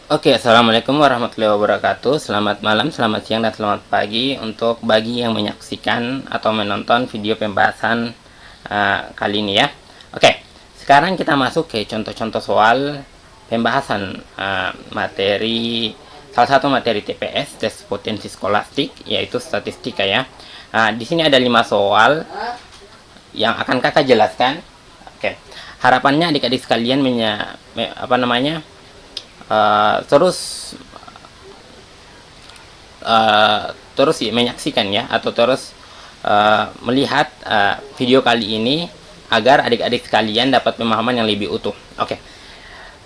Oke, assalamualaikum warahmatullahi wabarakatuh. Selamat malam, selamat siang, dan selamat pagi untuk bagi yang menyaksikan atau menonton video pembahasan kali ini ya. Oke, sekarang kita masuk ke contoh-contoh soal pembahasan materi salah satu materi TPS, tes potensi skolastik, yaitu statistika ya. Di sini ada 5 soal yang akan kakak jelaskan. Oke, harapannya adik-adik sekalian terus terus menyaksikan ya, atau terus melihat video kali ini agar adik-adik sekalian dapat pemahaman yang lebih utuh. Oke,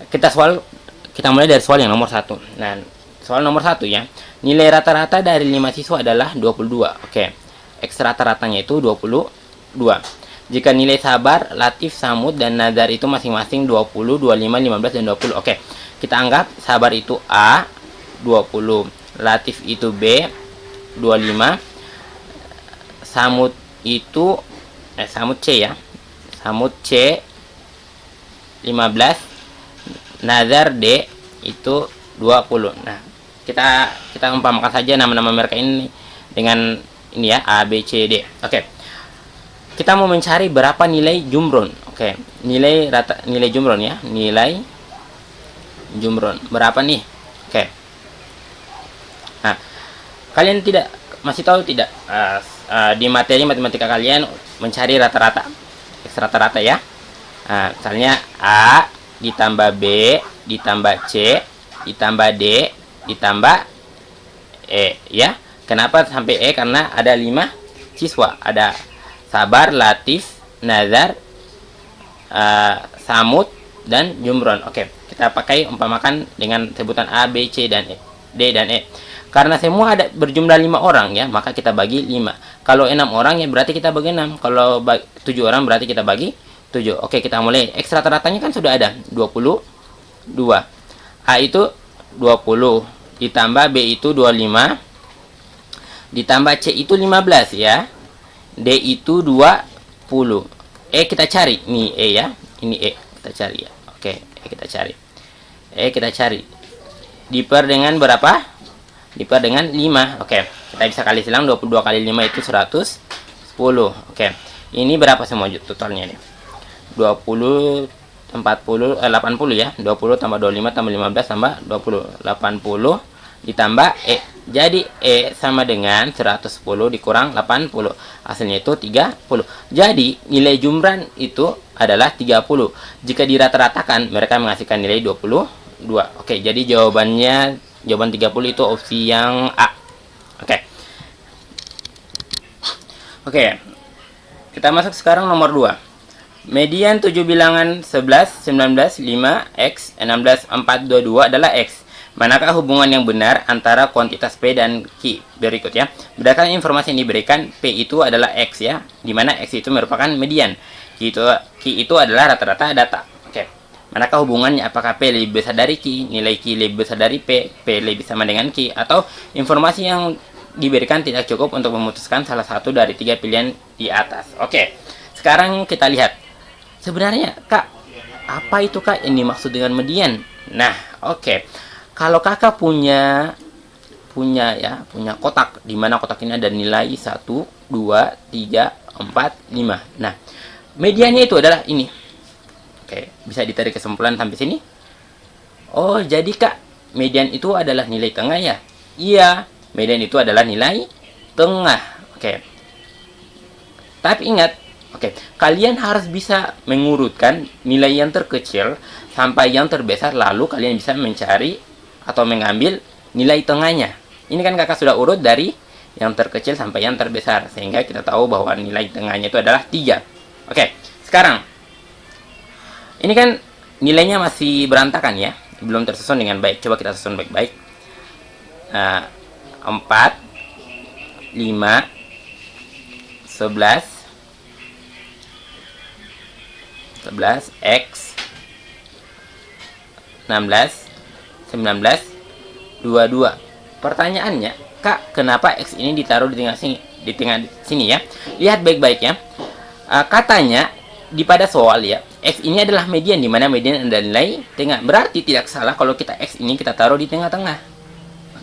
kita mulai dari soal yang nomor 1. Nah, soal nomor 1 ya, nilai rata-rata dari 5 siswa adalah 22. Oke, X rata-ratanya itu 22. Jika nilai Sabar, Latif, Samud, dan Nazar itu masing-masing 20, 25, 15, dan 20. Oke, kita anggap Sabar itu A, 20. Latif itu B, 25. Samud itu Samud C ya. Samud C, 15. Nazar D itu 20. Nah, kita umpamakan saja nama-nama mereka ini dengan ini ya, A, B, C, D. Oke. Kita mau mencari berapa nilai jumron. Oke, nilai jumron ya. Nilai jumron berapa nih? Oke. Nah, kalian masih tahu tidak di materi matematika kalian mencari rata-rata, X rata-rata ya. Nah, misalnya A ditambah B ditambah C ditambah D ditambah E ya. Kenapa sampai E? Karena ada 5 siswa. Ada Sabar, Latif, Nazar, Samud, dan Jumron. Oke, kita pakai umpamakan dengan sebutan A, B, C, dan E, D, dan E. Karena semua ada berjumlah 5 orang ya, maka kita bagi 5. Kalau 6 orang ya berarti kita bagi 6. Kalau 7 orang berarti kita bagi 7. Oke, kita mulai. X rata-ratanya kan sudah ada, 22. A itu 20, ditambah B itu 25, ditambah C itu 15 ya. D itu 20. E kita cari. Nih E ya. Ini E kita cari ya. Oke, E kita cari. Kita cari. Diper dengan berapa? Diper dengan 5. Oke, kita bisa kali silang. 22 kali 5 itu 110. Oke. Ini berapa semua totalnya nih? 20, 40, 80 ya. 20 tambah 25 tambah 15 tambah 20. 80 ditambah E. Jadi E sama dengan 110 dikurang 80. Hasilnya itu 30. Jadi nilai jumran itu adalah 30. Jika dirata-ratakan, mereka menghasilkan nilai 22. Oke, jadi jawaban 30 itu opsi yang A. Oke. Kita masuk sekarang nomor 2. Median 7 bilangan 11, 19, 5, X, 16, 4, 22 adalah X. Manakah hubungan yang benar antara kuantitas P dan Q? Berikut ya. Berdasarkan informasi yang diberikan, P itu adalah X ya, di mana X itu merupakan median. Q itu adalah rata-rata data. Oke. Manakah hubungannya? Apakah P lebih besar dari Q, nilai Q lebih besar dari P lebih sama dengan Q, atau informasi yang diberikan tidak cukup untuk memutuskan salah satu dari 3 pilihan di atas. Oke. Sekarang kita lihat. Sebenarnya, Kak, apa itu Kak yang dimaksud dengan median? Nah, oke. Kalau kakak punya kotak, di mana kotak ini ada nilai 1, 2, 3, 4, 5. Nah, mediannya itu adalah ini. Oke, bisa ditarik kesimpulan sampai sini. Oh, jadi Kak, median itu adalah nilai tengah ya? Iya, median itu adalah nilai tengah. Oke. Tapi ingat, kalian harus bisa mengurutkan nilai yang terkecil sampai yang terbesar, lalu kalian bisa mencari atau mengambil nilai tengahnya. Ini kan kakak sudah urut dari yang terkecil sampai yang terbesar, sehingga kita tahu bahwa nilai tengahnya itu adalah 3. Oke, sekarang ini kan nilainya masih berantakan ya, belum tersusun dengan baik. Coba kita susun baik-baik. 4, 5, 11, X, 16, 19, 22. Pertanyaannya, Kak, kenapa X ini ditaruh di tengah sini ya? Lihat baik-baik ya. Katanya pada soal ya, X ini adalah median, di mana median adalah nilai tengah. Berarti tidak salah kalau kita X ini kita taruh di tengah-tengah.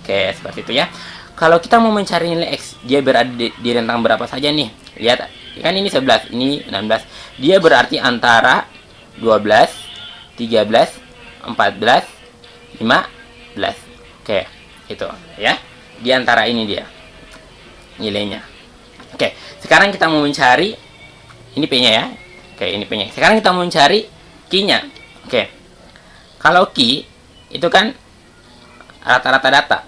Oke, seperti itu ya. Kalau kita mau mencari nilai X, dia berada di rentang berapa saja nih? Lihat, kan ini 11, ini 16. Dia berarti antara 12, 13, 14, 15. Oke, itu ya. Di antara ini dia nilainya. Oke, sekarang kita mau mencari ini P-nya ya. Oke, ini P-nya. Sekarang kita mau mencari Q-nya. Oke. Kalau Q itu kan rata-rata data.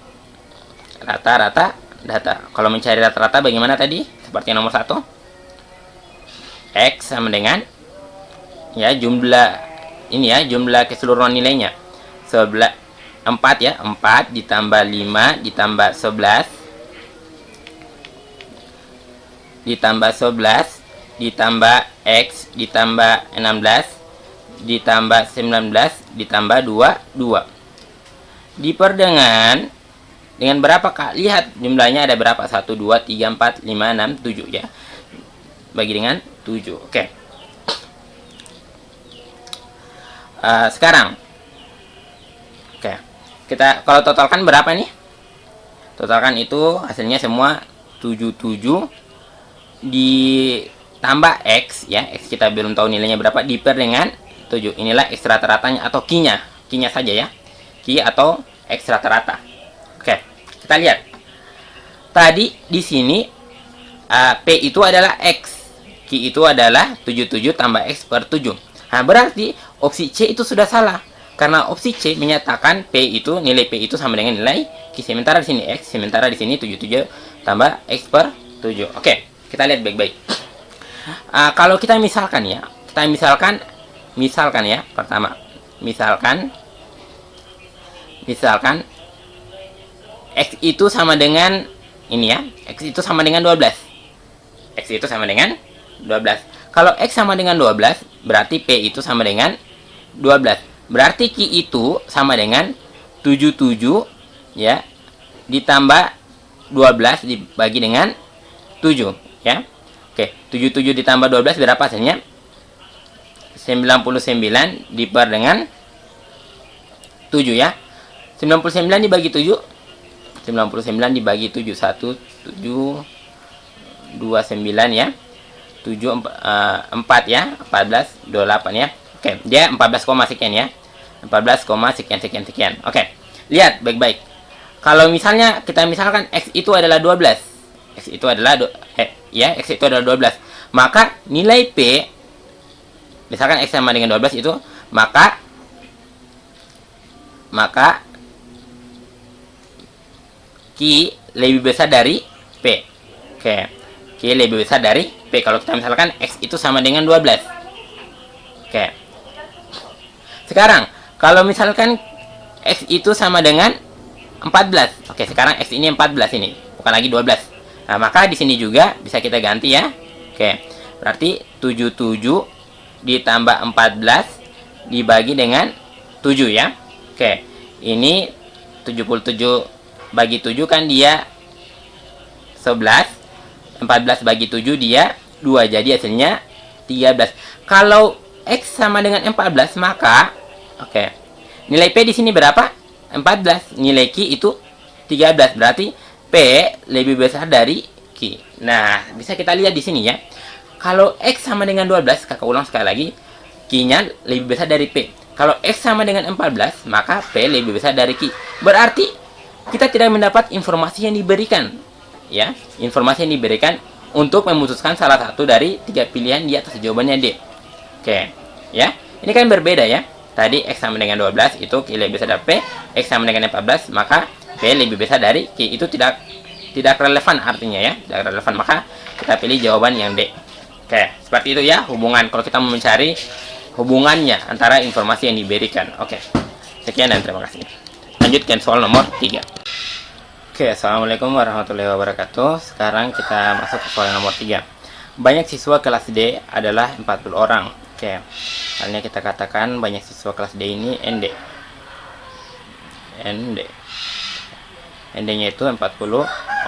Rata-rata data. Kalau mencari rata-rata bagaimana tadi? Seperti nomor 1. X sama dengan ya jumlah ini ya, jumlah keseluruhan nilainya. 4 ya, 4 ditambah 5 ditambah 11 ditambah 11 ditambah X ditambah 16 ditambah 19 ditambah 2 diper dengan berapa Kak? Lihat jumlahnya ada berapa? 1, 2, 3, 4, 5, 6, 7 ya. Bagi dengan 7. Oke. Sekarang oke. Kita kalau totalkan berapa nih? Totalkan itu hasilnya semua 77 ditambah X ya. X kita belum tahu nilainya berapa, diper dengan 7. Inilah X rata-ratanya atau Q-nya. Q-nya saja ya. Q atau X rata-rata. Oke, kita lihat. Tadi di sini P itu adalah X. Q itu adalah 77 tambah X per 7. Nah, berarti opsi C itu sudah salah. Karena opsi C menyatakan nilai P itu sama dengan nilai Q. Sementara di sini X, sementara di sini 77 tambah X per 7. Oke, kita lihat baik-baik. Kalau kita misalkan ya, misalkan ya, pertama, misalkan X itu sama dengan ini ya, X itu sama dengan 12. X itu sama dengan 12. Kalau X sama dengan 12, berarti P itu sama dengan 12. Berarti Q itu sama dengan 77 ya, ditambah 12 dibagi dengan 7 ya. Oke, 77 ditambah 12 berapa hasilnya? 99 diper dengan 7 ya. 99 dibagi 7, 99 dibagi 7, 1, 7, 2, 9 ya, 7, 4 ya, 14, 28 ya. Oke, dia 14, sekian ya, 14, sekian. Oke, lihat baik-baik. Kalau misalnya kita misalkan X itu adalah 12, X itu adalah X itu adalah 12, maka nilai P, misalkan X sama dengan 12 itu, maka Q lebih besar dari P. Oke, Q lebih besar dari P. Kalau kita misalkan X itu sama dengan 12. Oke. Sekarang, kalau misalkan X itu sama dengan 14. Oke, sekarang X ini 14 ini, bukan lagi 12. Nah, maka di sini juga bisa kita ganti ya. Oke. Berarti 77 ditambah 14 dibagi dengan 7 ya. Oke. Ini 77 bagi 7 kan dia 11, 14 bagi 7 dia 2, jadi hasilnya 13. Kalau X sama dengan 14, maka nilai P di sini berapa? 14. Nilai Q itu 13. Berarti P lebih besar dari Q. Nah, bisa kita lihat di sini ya. Kalau X sama dengan 12, kakak ulang sekali lagi, Q-nya lebih besar dari P. Kalau X sama dengan 14, maka P lebih besar dari Q. Berarti kita tidak mendapat informasi yang diberikan ya, informasi yang diberikan untuk memutuskan salah satu dari 3 pilihan di atas, jawabannya D. Oke ya, ini kan berbeda ya. Tadi X sama dengan 12 itu Q lebih besar dari P, X sama dengan 14 maka P lebih besar dari Q. Itu tidak relevan artinya ya, tidak relevan, maka kita pilih jawaban yang D. Oke, seperti itu ya hubungan kalau kita mau mencari hubungannya antara informasi yang diberikan. Oke, sekian dan terima kasih. Lanjutkan soal nomor 3. Oke, assalamualaikum warahmatullahi wabarakatuh. Sekarang kita masuk ke soal nomor 3. Banyak siswa kelas D adalah 40 orang. Oke, halnya kita katakan banyak siswa kelas D ini ND. ND-nya itu 40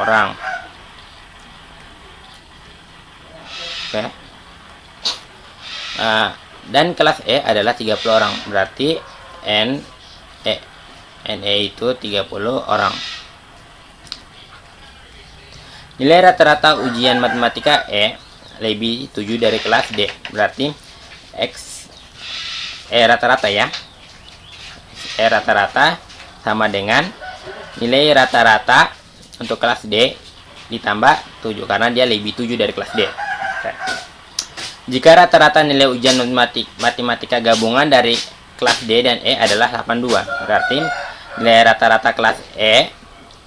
orang. Oke. dan kelas E adalah 30 orang. Berarti NE itu 30 orang. Nilai rata-rata ujian matematika E lebih 7 dari kelas D. Berarti rata-rata ya. Rata-rata sama dengan nilai rata-rata untuk kelas D ditambah 7 karena dia lebih 7 dari kelas D. Oke. Jika rata-rata nilai ujian matematika gabungan dari kelas D dan E adalah 82, berarti nilai rata-rata kelas E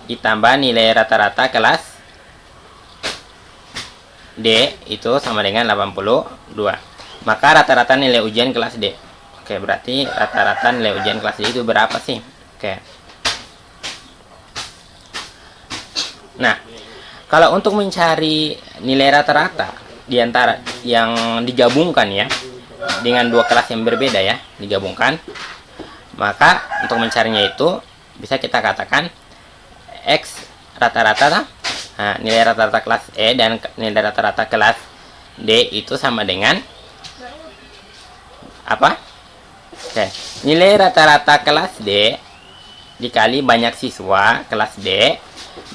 ditambah nilai rata-rata kelas D itu sama dengan 82. Maka rata-rata nilai ujian kelas D. Oke, berarti rata-rata nilai ujian kelas D itu berapa sih? Oke. Nah, kalau untuk mencari nilai rata-rata di antara yang digabungkan ya, dengan dua kelas yang berbeda ya, digabungkan, maka untuk mencarinya itu bisa kita katakan X rata-rata, nah, nilai rata-rata kelas E dan nilai rata-rata kelas D itu sama dengan apa? Oke, nilai rata-rata kelas D dikali banyak siswa kelas D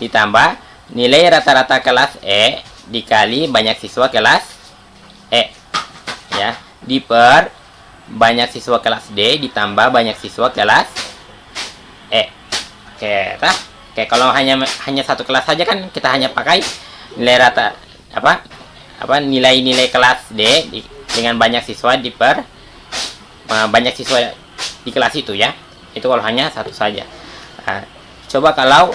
ditambah nilai rata-rata kelas E dikali banyak siswa kelas E ya, diper banyak siswa kelas D ditambah banyak siswa kelas E. Oke, kalau hanya satu kelas saja kan kita hanya pakai nilai rata nilai-nilai kelas D dengan banyak siswa diper banyak siswa di kelas itu ya. Itu kalau hanya satu saja. Nah, coba kalau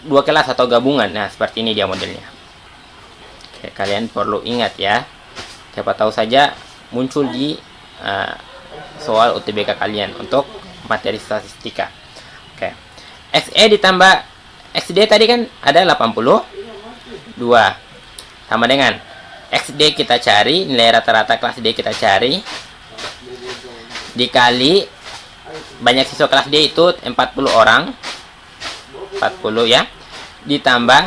dua kelas atau gabungan, nah seperti ini dia modelnya. Oke, kalian perlu ingat ya. Siapa tahu saja muncul di soal UTBK kalian untuk materi statistika. Oke. XE ditambah XD tadi kan ada 82. Sama dengan XD kita cari, nilai rata-rata kelas D kita cari, dikali banyak siswa kelas D itu 40 orang, 40 ya, ditambah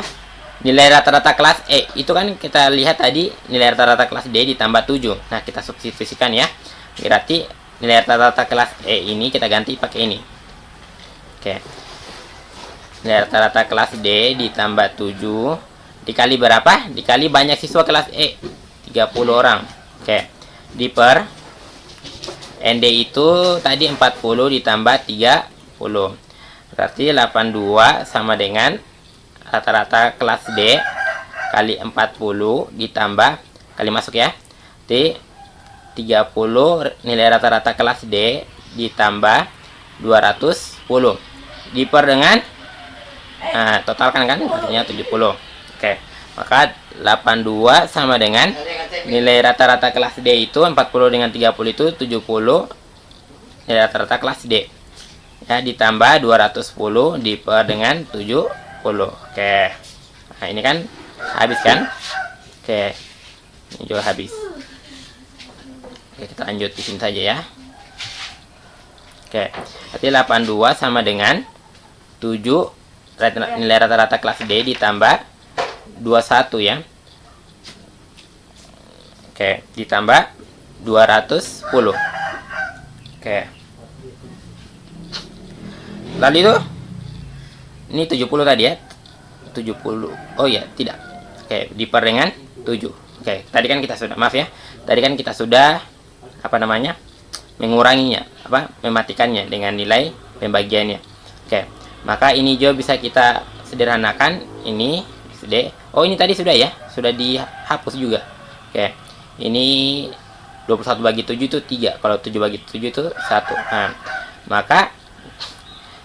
nilai rata-rata kelas E. Itu kan kita lihat tadi nilai rata-rata kelas D ditambah 7. Nah, kita substitusikan ya. Berarti nilai rata-rata kelas E ini kita ganti pakai ini. Oke. Nilai rata-rata kelas D ditambah 7 dikali berapa? Dikali banyak siswa kelas E, 30 orang. Oke. Diper ND itu tadi 40 ditambah 30. Berarti 82 sama dengan rata-rata kelas D kali 40 ditambah kali masuk ya. T 30 nilai rata-rata kelas D ditambah 210. Diper dengan totalkan kan hasilnya 70. Oke, maka 82 sama dengan nilai rata-rata kelas D itu 40 dengan 30 itu 70 nilai rata-rata kelas D. Ya, ditambah 210 diper dengan 70. Oke. Nah, ini kan habis kan? Oke. Ini juga habis. Oke, kita lanjut di sini saja ya. Oke. Berarti 82 sama dengan 7 nilai rata-rata kelas D ditambah 21 ya. Oke, ditambah 210. Oke. Lalu itu ini 70 tadi ya. 70. Oh ya, tidak. Oke, diper dengan 7. Oke, tadi kan kita sudah, maaf ya. Tadi kan kita sudah menguranginya, mematikannya dengan nilai pembagiannya. Oke. Maka ini juga bisa kita sederhanakan ini D. Oh, ini tadi sudah ya, sudah dihapus juga. Oke. Ini 21 bagi 7 itu 3. Kalau 7 bagi 7 itu 1. Nah, maka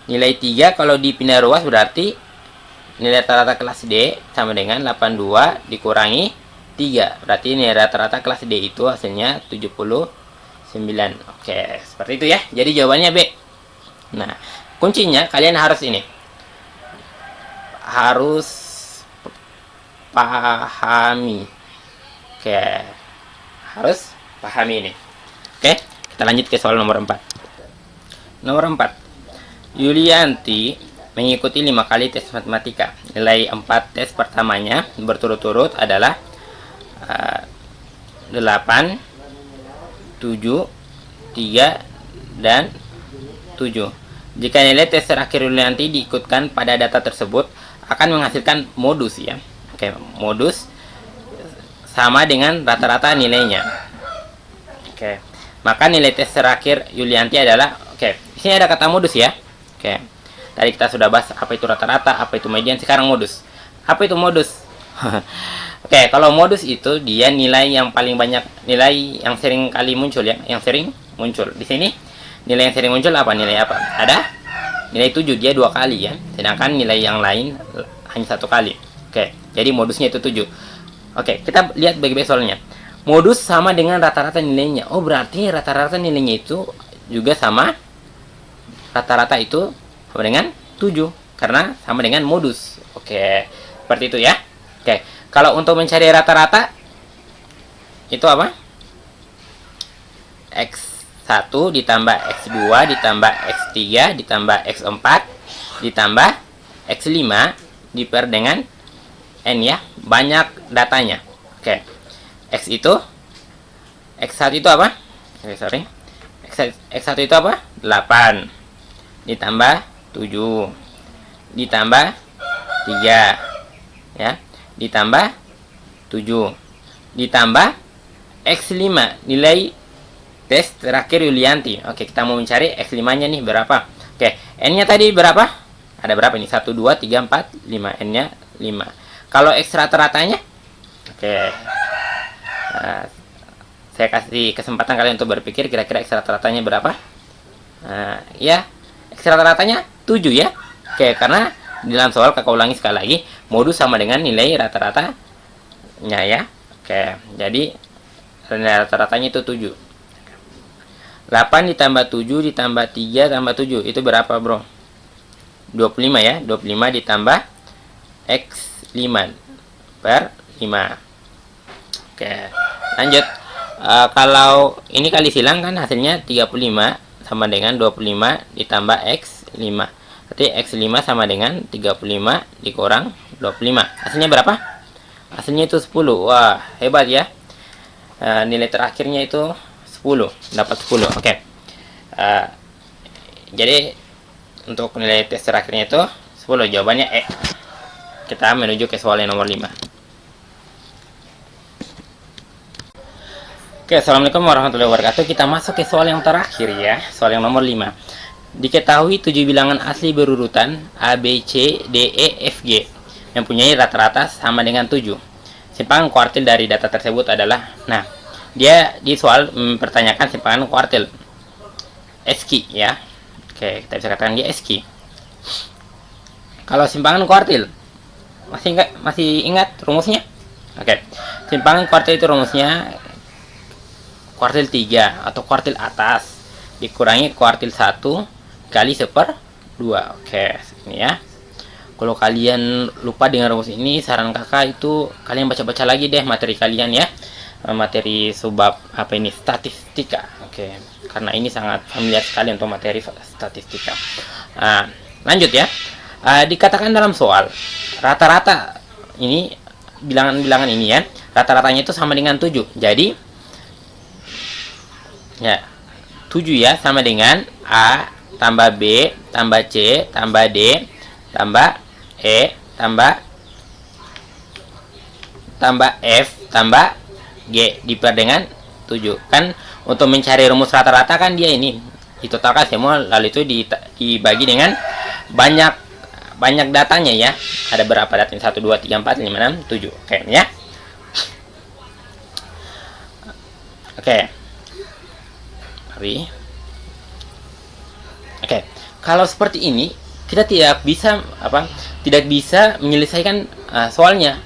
nilai 3 kalau dipindah ruas berarti nilai rata-rata kelas D sama dengan 82 dikurangi 3. Berarti nilai rata-rata kelas D itu hasilnya 79. Oke, seperti itu ya. Jadi jawabannya B. Nah, kuncinya kalian harus ini. Harus pahami. Oke. Harus pahami ini. Oke, kita lanjut ke soal nomor 4. Nomor 4. Yulianti mengikuti 5 kali tes matematika. Nilai 4 tes pertamanya berturut-turut adalah 8, 7, 3, dan 7. Jika nilai tes terakhir Yulianti diikutkan pada data tersebut, akan menghasilkan modus ya. Oke, modus sama dengan rata-rata nilainya. Oke, maka nilai tes terakhir Yulianti adalah, oke, di sini ada kata modus ya. Oke, tadi kita sudah bahas apa itu rata-rata, apa itu median, sekarang modus. Apa itu modus? Oke, kalau modus itu dia nilai yang paling banyak, nilai yang sering kali muncul ya, yang sering muncul. Di sini nilai yang sering muncul apa? Nilai apa? Ada nilai 7, dia 2 kali ya. Sedangkan nilai yang lain hanya 1 kali. Oke, jadi modusnya itu 7. Oke, kita lihat baik-baik soalnya. Modus sama dengan rata-rata nilainya. Oh, berarti rata-rata nilainya itu juga sama. Rata-rata itu sama dengan 7 karena sama dengan modus. Oke, seperti itu ya. Oke, kalau untuk mencari rata-rata itu apa? X1 ditambah X2 ditambah X3 ditambah X4 ditambah X5 diper dengan N ya, banyak datanya. Oke, X1 itu apa? X1 itu apa? 8 ditambah 7 ditambah 3 ya, ditambah 7 ditambah X5, nilai tes terakhir Yulianti. Oke, kita mau mencari X5 nya nih berapa. Oke, N nya tadi berapa? Ada berapa ini? 1, 2, 3, 4, 5. N nya 5. Kalau X rata-ratanya, oke, saya kasih kesempatan kalian untuk berpikir kira-kira X rata-ratanya berapa. Ya, X rata-ratanya 7 ya. Oke, karena di dalam soal kakak ulangi sekali lagi, modus sama dengan nilai rata-ratanya ya. Oke, jadi nilai rata-ratanya itu 7. 8 ditambah 7 ditambah 3 tambah 7 itu berapa bro? 25 ya. 25 ditambah X5 per 5. Oke, lanjut. Kalau ini kali silang kan hasilnya 35 sama dengan 25 ditambah X5. Berarti X5 sama dengan 35 dikurang 25. Hasilnya berapa? Hasilnya itu 10. Wah, hebat ya. Nilai terakhirnya itu 10. Dapat 10. Oke. Jadi untuk nilai tes terakhirnya itu 10. Jawabannya E. Kita menuju ke soal yang nomor 5. Oke, assalamualaikum warahmatullahi wabarakatuh. Kita masuk ke soal yang terakhir ya. Soal yang nomor 5. Diketahui 7 bilangan asli berurutan A, B, C, D, E, F, G mempunyai rata-rata sama dengan 7. Simpangan kuartil dari data tersebut adalah, nah, dia di soal mempertanyakan simpangan kuartil SQ ya. Oke, kita bisa katakan dia SQ. Kalau simpangan kuartil masih ingat rumusnya? Oke. Simpangan kuartil itu rumusnya kuartil 3 atau kuartil atas dikurangi kuartil 1 kali 1/2. Oke, ini ya. Kalau kalian lupa dengan rumus ini, saran kakak itu kalian baca-baca lagi deh materi kalian ya. Materi subbab apa ini, statistika. Oke, karena ini sangat familiar sekali untuk materi statistika. Lanjut ya. Dikatakan dalam soal rata-rata ini bilangan-bilangan ini ya, rata-ratanya itu sama dengan 7. Jadi ya, 7 ya sama dengan A tambah B tambah C tambah D tambah E tambah F tambah G diper dengan 7. Kan untuk mencari rumus rata-rata kan dia ini ditotalkan semua lalu itu dibagi dengan banyak datanya ya. Ada berapa datanya? 1, 2, 3, 4, 5, 6, 7. Oke ya. Oke. Oke, kalau seperti ini kita tidak bisa menyelesaikan soalnya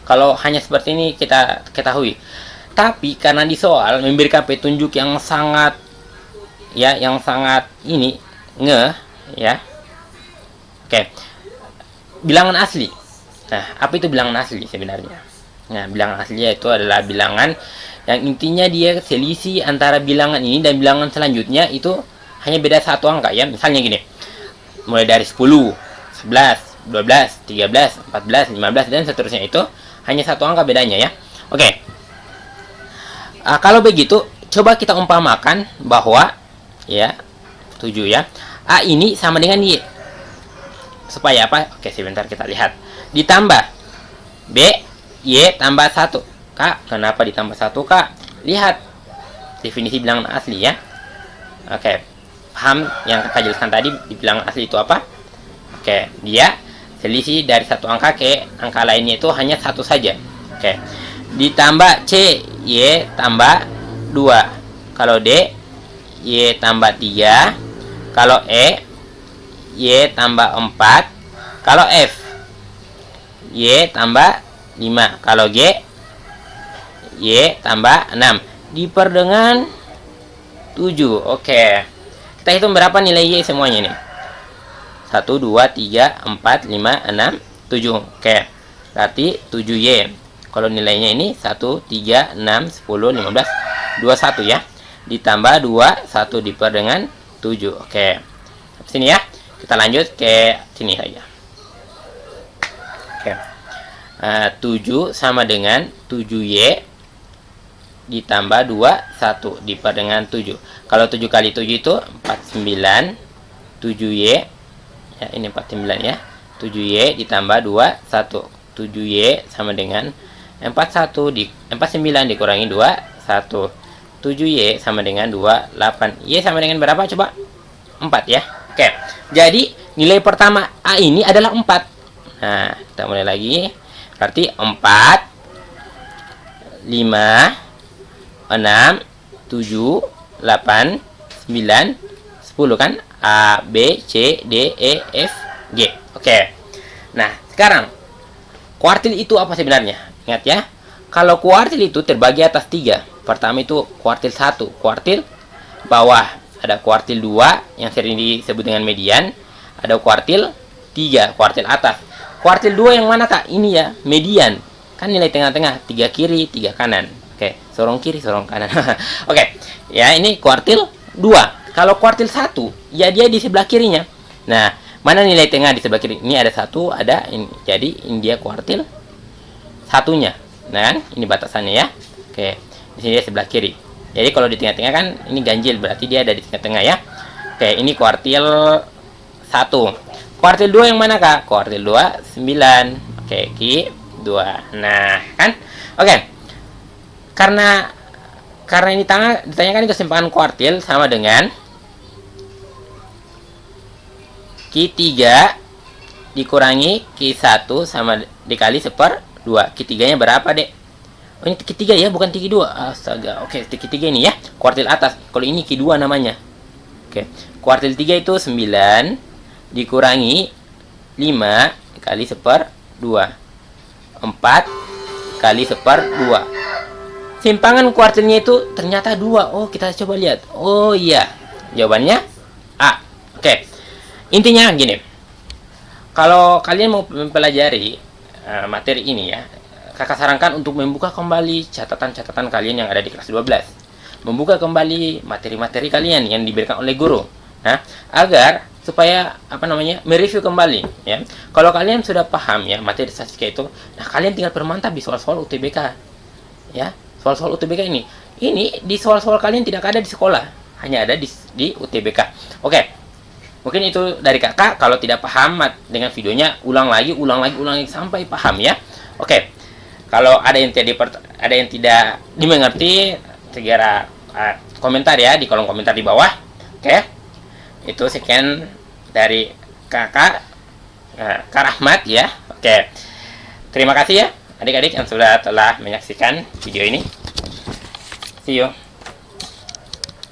kalau hanya seperti ini kita ketahui. Tapi karena di soal memberikan petunjuk yang sangat ini ya. Oke. Bilangan asli. Nah, apa itu bilangan asli sebenarnya? Nah, bilangan asli itu adalah bilangan yang intinya dia selisih antara bilangan ini dan bilangan selanjutnya itu hanya beda 1 angka ya. Misalnya gini, mulai dari 10, 11, 12, 13, 14, 15 dan seterusnya itu hanya 1 angka bedanya ya. Oke. Kalau begitu coba kita umpamakan bahwa ya 7 ya, A ini sama dengan Y. Supaya apa? Oke, sebentar kita lihat. Ditambah B, Y tambah 1. Kak, kenapa ditambah 1, Kak? Lihat definisi bilangan asli ya. Oke, paham yang kakak jelaskan tadi di bilangan asli itu apa? Oke, dia selisih dari satu angka ke angka lainnya itu hanya 1 saja. Oke, ditambah C, Y tambah 2. Kalau D, Y tambah 3. Kalau E, Y tambah 4. Kalau F, Y tambah 5. Kalau G, Y tambah 6. Diper dengan 7. Oke, kita hitung berapa nilai Y semuanya nih. 1, 2, 3, 4, 5, 6, 7. Oke, berarti 7Y. Kalau nilainya ini 1, 3, 6, 10, 15, 21 ya. Ditambah 2, 1 diper dengan 7. Oke, sini ya. Kita lanjut ke sini saja. Oke, 7 sama dengan 7Y ditambah 2, 1 diper dengan 7. Kalau 7 kali 7 itu 49. 7Y ya, ini 49 ya. 7Y ditambah 2, 1. 7Y sama dengan 49 dikurangi 2, 1. 7Y sama dengan 28. Y sama dengan berapa coba? 4 ya. Oke, jadi nilai pertama A ini adalah 4. Nah, kita mulai lagi. Berarti 4, 5, 6, 7, 8, 9, 10 kan? A, B, C, D, E, F, G. Oke. Nah, sekarang kuartil itu apa sebenarnya? Ingat ya. Kalau kuartil itu terbagi atas 3. Pertama itu kuartil 1, kuartil bawah. Ada kuartil 2 yang sering disebut dengan median. Ada kuartil 3, kuartil atas. Kuartil 2 yang mana, Kak? Ini ya, median. Kan nilai tengah-tengah, 3 kiri, 3 kanan. Oke, sorong kiri, sorong kanan. Oke, ya ini kuartil 2. Kalau kuartil 1, ya dia di sebelah kirinya. Nah, mana nilai tengah di sebelah kiri? Ini ada 1, ada ini. Jadi, ini dia kuartil satunya. Nah, ini batasannya ya. Oke, di sini dia sebelah kiri. Jadi, kalau di tengah-tengah kan, ini ganjil. Berarti dia ada di tengah-tengah ya. Oke, ini kuartil 1. Kuartil 2 yang mana, Kak? Kuartil 2, 9. Oke, Q2. Nah, kan? Oke. Karena ini ditanyakan keseimbangan kuartil sama dengan Q3 dikurangi Q1 sama dikali 1/2. Q3-nya berapa, Dek? Oh, ini Q3 ya, bukan Q2. Astaga. Oke, Q3 ini ya, kuartil atas. Kalau ini Q2 namanya. Oke. Kuartil 3 itu 9 dikurangi 5 kali 1/2. 4 kali 1/2. Simpangan kuartilnya itu ternyata 2. Oh, kita coba lihat. Oh iya, jawabannya A. Oke, intinya gini. Kalau kalian mau mempelajari materi ini ya, kakak sarankan untuk membuka kembali catatan-catatan kalian yang ada di kelas 12. Membuka kembali materi-materi kalian yang diberikan oleh guru. Nah, agar supaya mereview kembali ya. Kalau kalian sudah paham ya materi statistika itu, nah kalian tinggal permantap di soal-soal UTBK. Ya. Soal-soal UTBK ini di soal-soal kalian tidak ada di sekolah, hanya ada di UTBK. Oke, mungkin itu dari kakak. Kalau tidak paham dengan videonya, ulang lagi sampai paham ya. Oke, kalau ada yang tidak dimengerti, segera komentar ya di kolom komentar di bawah. Oke, itu sekian dari kakak Kak Rahmat ya. Oke, terima kasih ya adik-adik yang telah menyaksikan video ini. See you.